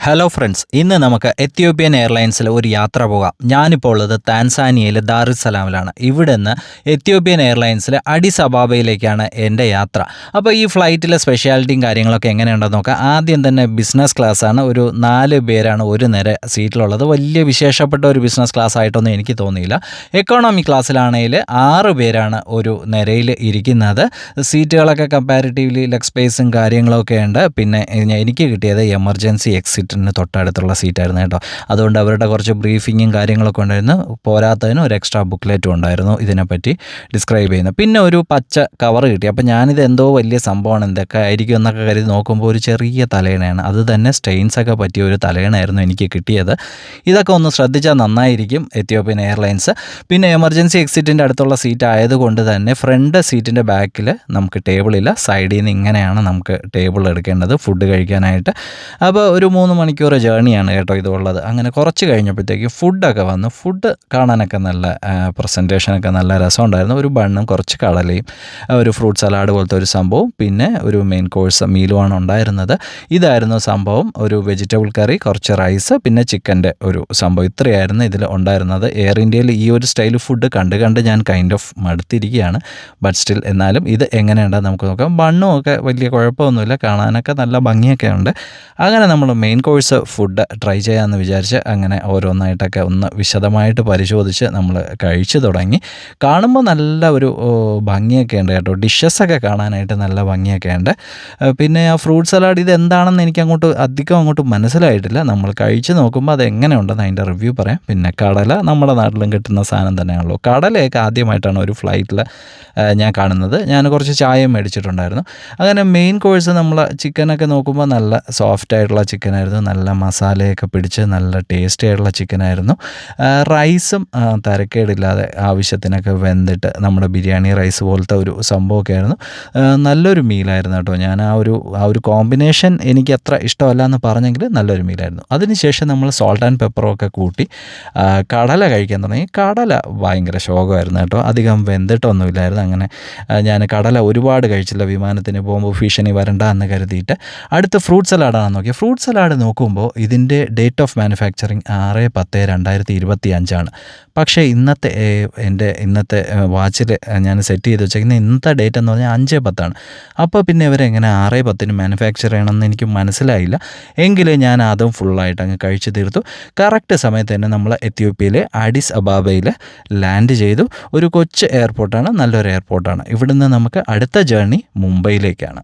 Hello friends, ഇന്ന് നമുക്ക് Ethiopian എയർലൈൻസിൽ ഒരു യാത്ര പോകാം. ഞാനിപ്പോൾ ഉള്ളത് താൻസാനിയയിലെ ദാറുസലാമിലാണ്. ഇവിടെ നിന്ന് എത്യോപ്യൻ എയർലൈൻസിൽ അഡിസ് അബാബയിലേക്കാണ് എൻ്റെ യാത്ര. അപ്പോൾ ഈ ഫ്ലൈറ്റിലെ സ്പെഷ്യാലിറ്റിയും കാര്യങ്ങളൊക്കെ എങ്ങനെയുണ്ടെന്ന് നോക്കാം. ആദ്യം തന്നെ ബിസിനസ് ക്ലാസ്സാണ്. ഒരു 4 പേരാണ് ഒരു നിര സീറ്റിലുള്ളത്. വലിയ വിശേഷപ്പെട്ട ഒരു ബിസിനസ് ക്ലാസ് ആയിട്ടൊന്നും എനിക്ക് തോന്നിയില്ല. എക്കോണമി ക്ലാസ്സിലാണെങ്കിൽ 6 പേരാണ് ഒരു നിരയിൽ ഇരിക്കുന്നത്. സീറ്റുകളൊക്കെ കമ്പാരിറ്റീവ്ലി ലെഗ് സ്പേസും കാര്യങ്ങളൊക്കെ ഉണ്ട്. പിന്നെ എനിക്ക് കിട്ടിയത് എമർജൻസി എക്സിറ്റ് തൊട്ടടുത്തുള്ള സീറ്റായിരുന്നു കേട്ടോ. അതുകൊണ്ട് അവരുടെ കുറച്ച് ബ്രീഫിങ്ങും കാര്യങ്ങളൊക്കെ ഉണ്ടായിരുന്നു. പോരാത്തതിന് ഒരു എക്സ്ട്രാ ബുക്ക്ലെറ്റും ഉണ്ടായിരുന്നു ഇതിനെപ്പറ്റി ഡിസ്ക്രൈബ് ചെയ്യുന്നത്. പിന്നെ ഒരു പച്ച കവർ കിട്ടി. അപ്പോൾ ഞാനിത് എന്തോ വലിയ സംഭവമാണ്, എന്തൊക്കെ ആയിരിക്കും എന്നൊക്കെ കരുതി നോക്കുമ്പോൾ ഒരു ചെറിയ തലയണയാണ്. അത് തന്നെ സ്റ്റെയിൻസൊക്കെ പറ്റിയ ഒരു തലയണയായിരുന്നു എനിക്ക് കിട്ടിയത്. ഇതൊക്കെ ഒന്ന് ശ്രദ്ധിച്ചാൽ നന്നായിരിക്കും എത്യോപ്യൻ എയർലൈൻസ്. പിന്നെ എമർജൻസി എക്സിറ്റിൻ്റെ അടുത്തുള്ള സീറ്റ് ആയതുകൊണ്ട് തന്നെ ഫ്രണ്ട് സീറ്റിൻ്റെ ബാക്കിൽ നമുക്ക് ടേബിളില്ല. സൈഡിൽ നിന്ന് ഇങ്ങനെയാണ് നമുക്ക് ടേബിൾ എടുക്കേണ്ടത് ഫുഡ് കഴിക്കാനായിട്ട്. അപ്പോൾ ഒരു 3 മണിക്കൂർ ജേർണിയാണ് കേട്ടോ ഇതുള്ളത്. അങ്ങനെ കുറച്ച് കഴിഞ്ഞപ്പോഴത്തേക്ക് ഫുഡൊക്കെ വന്നു. ഫുഡ് കാണാനൊക്കെ നല്ല പ്രസൻറ്റേഷനൊക്കെ നല്ല രസമുണ്ടായിരുന്നു. ഒരു ബണ്ണും കുറച്ച് കടലയും ഒരു ഫ്രൂട്ട് സലാഡ് പോലത്തെ ഒരു സംഭവം, പിന്നെ ഒരു മെയിൻ കോഴ്സ് മീലുമാണ് ഉണ്ടായിരുന്നത്. ഇതായിരുന്നു സംഭവം. ഒരു വെജിറ്റബിൾ കറി, കുറച്ച് റൈസ്, പിന്നെ ചിക്കൻ്റെ ഒരു സംഭവം. ഇത്രയായിരുന്നു ഇതിൽ ഉണ്ടായിരുന്നത്. എയർ ഇന്ത്യയിൽ ഈ ഒരു സ്റ്റൈൽ ഫുഡ് കണ്ട് ഞാൻ കൈൻഡ് ഓഫ് മടുത്തിരിക്കുകയാണ്. ബട്ട് സ്റ്റിൽ എന്നാലും ഇത് എങ്ങനെയുണ്ടെന്ന് നമുക്ക് നോക്കാം. ബണ്ണും ഒക്കെ വലിയ കുഴപ്പമൊന്നുമില്ല, കാണാനൊക്കെ നല്ല ഭംഗിയൊക്കെ ഉണ്ട്. അങ്ങനെ നമ്മൾ മെയിൻ കോഴ്സ് ഫുഡ് ട്രൈ ചെയ്യാമെന്ന് വിചാരിച്ച് അങ്ങനെ ഓരോന്നായിട്ടൊക്കെ ഒന്ന് വിശദമായിട്ട് പരിശോധിച്ച് നമ്മൾ കഴിച്ചു തുടങ്ങി. കാണുമ്പോൾ നല്ല ഒരു ഭംഗിയൊക്കെ ഉണ്ട് കേട്ടോ. ഡിഷസൊക്കെ കാണാനായിട്ട് നല്ല ഭംഗിയൊക്കെ ഉണ്ട്. പിന്നെ ആ ഫ്രൂട്ട് സലാഡ് ഇത് എന്താണെന്ന് എനിക്ക് അധികം അങ്ങോട്ട് മനസ്സിലായിട്ടില്ല. നമ്മൾ കഴിച്ച് നോക്കുമ്പോൾ അത് എങ്ങനെയുണ്ടെന്ന് അതിൻ്റെ റിവ്യൂ പറയാം. പിന്നെ കടല നമ്മുടെ നാട്ടിലും കിട്ടുന്ന സാധനം തന്നെയാണല്ലോ. കടലയൊക്കെ ആദ്യമായിട്ടാണ് ഒരു ഫ്ലൈറ്റിൽ ഞാൻ കാണുന്നത്. ഞാൻ കുറച്ച് ചായയും മേടിച്ചിട്ടുണ്ടായിരുന്നു. അങ്ങനെ മെയിൻ കോഴ്സ് നമ്മൾ ചിക്കനൊക്കെ നോക്കുമ്പോൾ നല്ല സോഫ്റ്റ് ആയിട്ടുള്ള ചിക്കനായിരുന്നു. നല്ല മസാലയൊക്കെ പിടിച്ച് നല്ല ടേസ്റ്റി ആയിട്ടുള്ള ചിക്കനായിരുന്നു. റൈസും തരക്കേടില്ലാതെ ആവശ്യത്തിനൊക്കെ വെന്തിട്ട് നമ്മുടെ ബിരിയാണി റൈസ് പോലത്തെ ഒരു സംഭവമൊക്കെ ആയിരുന്നു. നല്ലൊരു മീലായിരുന്നു കേട്ടോ. ഞാൻ ആ ഒരു കോമ്പിനേഷൻ എനിക്ക് അത്ര ഇഷ്ടമല്ല എന്ന് പറഞ്ഞെങ്കിൽ നല്ലൊരു മീലായിരുന്നു. അതിനുശേഷം നമ്മൾ സോൾട്ട് ആൻഡ് പെപ്പറൊക്കെ കൂട്ടി കടല കഴിക്കാൻ തുടങ്ങി. കടല ഭയങ്കര ശോകമായിരുന്നു കേട്ടോ. അധികം വെന്തിട്ടൊന്നുമില്ലായിരുന്നു. അങ്ങനെ ഞാൻ കടല ഒരുപാട് കഴിച്ചില്ല. വിമാനത്തിന് പോകുമ്പോൾ ഭീഷണി വരണ്ട എന്ന് കരുതിയിട്ട് അടുത്ത ഫ്രൂട്ട് സലാഡാണെന്ന് നോക്കി. ഫ്രൂട്ട് സലാഡ് നോക്കുമ്പോൾ ഇതിൻ്റെ ഡേറ്റ് ഓഫ് മാനുഫാക്ചറിങ് 6/10/2025 പക്ഷേ ഇന്നത്തെ വാച്ചിൽ ഞാൻ സെറ്റ് ചെയ്ത് വെച്ചേക്കുന്ന ഇന്നത്തെ ഡേറ്റ് എന്ന് പറഞ്ഞാൽ 5/10. അപ്പോൾ പിന്നെ ഇവരെങ്ങനെ 6/10 മാനുഫാക്ചർ ചെയ്യണമെന്ന് എനിക്ക് മനസ്സിലായില്ല. എങ്കിലും ഞാൻ അതും ഫുള്ളായിട്ട് അങ്ങ് കഴിച്ചു തീർത്തു. കറക്റ്റ് സമയത്ത് തന്നെ നമ്മൾ എത്യോപ്യയിലെ അഡിസ് അബാബയിൽ ലാൻഡ് ചെയ്തു. ഒരു കൊച്ചു എയർപോർട്ടാണ്, നല്ലൊരു എയർപോർട്ടാണ്. ഇവിടുന്ന് നമുക്ക് അടുത്ത ജേർണി മുംബൈയിലേക്കാണ്.